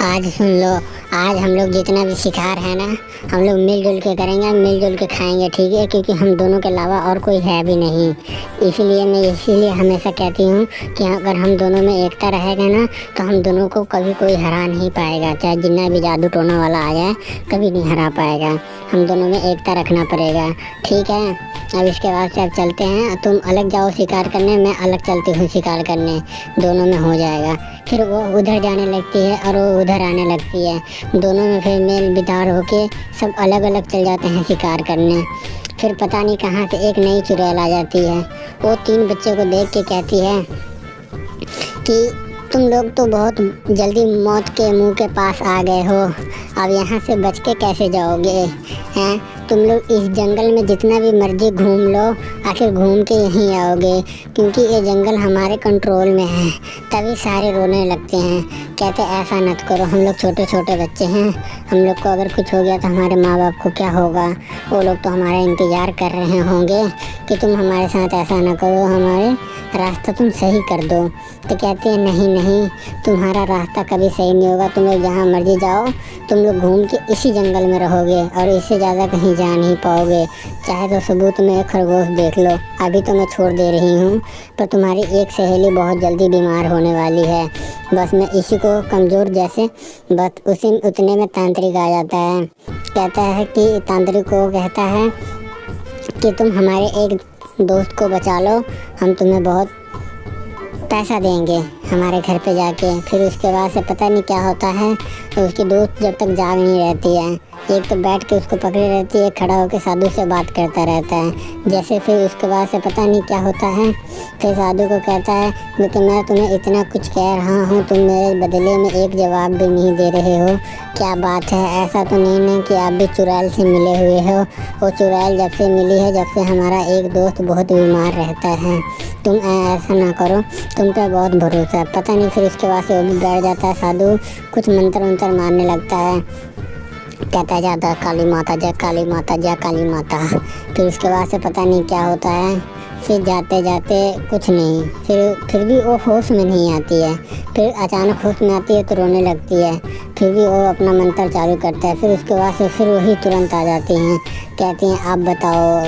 आज सुन लो। आज हम लोग जितना भी शिकार है ना, हम लोग मिलजुल के करेंगे, मिलजुल के खाएंगे, ठीक है? क्योंकि हम दोनों के अलावा और कोई है भी नहीं। इसीलिए हमेशा कहती हूँ कि अगर हम दोनों में एकता रहेगा ना, तो हम दोनों को कभी कोई हरा नहीं पाएगा। चाहे जितना भी जादू टोना वाला आ जाए, कभी नहीं हरा पाएगा। हम दोनों में एकता रखना पड़ेगा, ठीक है? अब इसके बाद से अब चलते हैं। तुम अलग जाओ शिकार करने, मैं अलग चलती हूँ शिकार करने, दोनों में हो जाएगा। फिर वो उधर जाने लगती है और वो उधर आने लगती है, दोनों में फिर मेल बितार होके सब अलग अलग चल जाते हैं शिकार करने। फिर पता नहीं कहाँ से एक नई चुड़ैल आ जाती है। वो 3 बच्चों को देख के कहती है कि तुम लोग तो बहुत जल्दी मौत के मुंह के पास आ गए हो, अब यहाँ से बच के कैसे जाओगे? हैं, तुम लोग इस जंगल में जितना भी मर्जी घूम लो, आखिर घूम के यहीं आओगे, क्योंकि ये जंगल हमारे कंट्रोल में है। तभी सारे रोने लगते हैं, कहते ऐसा मत करो, हम लोग छोटे छोटे बच्चे हैं, हम लोग को अगर कुछ हो गया तो हमारे माँ बाप को क्या होगा? वो लोग तो हमारा इंतज़ार कर रहे होंगे कि तुम हमारे साथ ऐसा ना करो, हमारे रास्ता तुम सही कर दो। तो कहते हैं नहीं नहीं, तुम्हारा रास्ता कभी सही नहीं होगा, तुम लोग जहाँ मर्जी जाओ, तुम लोग घूम के इसी जंगल में रहोगे और इससे ज़्यादा कहीं जा नहीं पाओगे। चाहे तो सबूत में एक खरगोश देख लो, अभी तो मैं छोड़ दे रही हूँ, पर तुम्हारी एक सहेली बहुत जल्दी बीमार होने वाली है। बस मैं इसी को कमज़ोर जैसे बस उतने में तांत्रिक आ जाता है। कहता है कि तांत्रिक को कहता है कि तुम हमारे एक दोस्त को बचा लो, हम तुम्हें बहुत पैसा देंगे हमारे घर पे जाके। फिर उसके बाद से पता नहीं क्या होता है, तो उसकी दोस्त जब तक जाग नहीं रहती है, एक तो बैठ के उसको पकड़े रहती है, खड़ा होकर साधु से बात करता रहता है जैसे। फिर उसके बाद से पता नहीं क्या होता है, फिर साधु को कहता है लेकिन मैं तुम्हें इतना कुछ कह रहा हूँ, तुम मेरे बदले में एक जवाब भी नहीं दे रहे हो, क्या बात है? ऐसा तो नहीं ना कि आप भी चुड़ैल से मिले हुए हो? वो चुड़ैल जब से मिली है, जब से हमारा एक दोस्त बहुत बीमार रहता है। तुम ऐसा ना करो, तुम पे बहुत भरोसा है। पता नहीं फिर उसके बाद से वो भी बैठ जाता है, साधु कुछ मंत्र वंत्र मारने लगता है, कहता जाता है काली माता जय, काली माता जय, काली माता। फिर उसके बाद से पता नहीं क्या होता है, फिर जाते जाते कुछ नहीं, फिर भी वो होश में नहीं आती है। फिर अचानक होश में आती है तो रोने लगती है, फिर भी वो अपना मंत्र चालू करता है। फिर उसके बाद से फिर वही तुरंत आ जाती हैं, कहती हैं आप बताओ,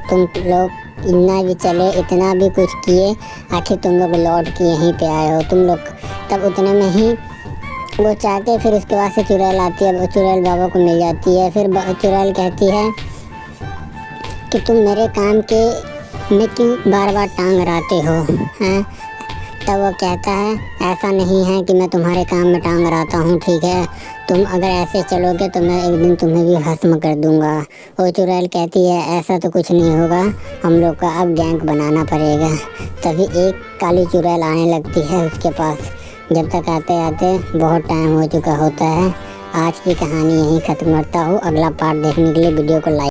तुम लोग इतना भी चले, इतना भी कुछ किए, आखिर तुम लोग लौट के यहीं पे आए हो? तुम लोग तब उतने में ही वो चाहते, फिर उसके बाद से चुड़ैल आती है, वो चुड़ैल बाबा को मिल जाती है। फिर चुड़ैल कहती है कि तुम मेरे काम के में क्यों बार बार टांग अड़ाते हो? हैं? तब वो कहता है ऐसा नहीं है कि मैं तुम्हारे काम में टांग अड़ाता हूँ, ठीक है? तुम अगर ऐसे चलोगे तो मैं एक दिन तुम्हें भी भस्म कर दूँगा। वो चुड़ैल कहती है ऐसा तो कुछ नहीं होगा, हम लोग का अब गैंग बनाना पड़ेगा। तभी एक काली चुड़ैल आने लगती है उसके पास। जब तक आते आते बहुत टाइम हो चुका होता है। आज की कहानी यहीं ख़त्म करता हूँ। अगला पार्ट देखने के लिए वीडियो को लाइक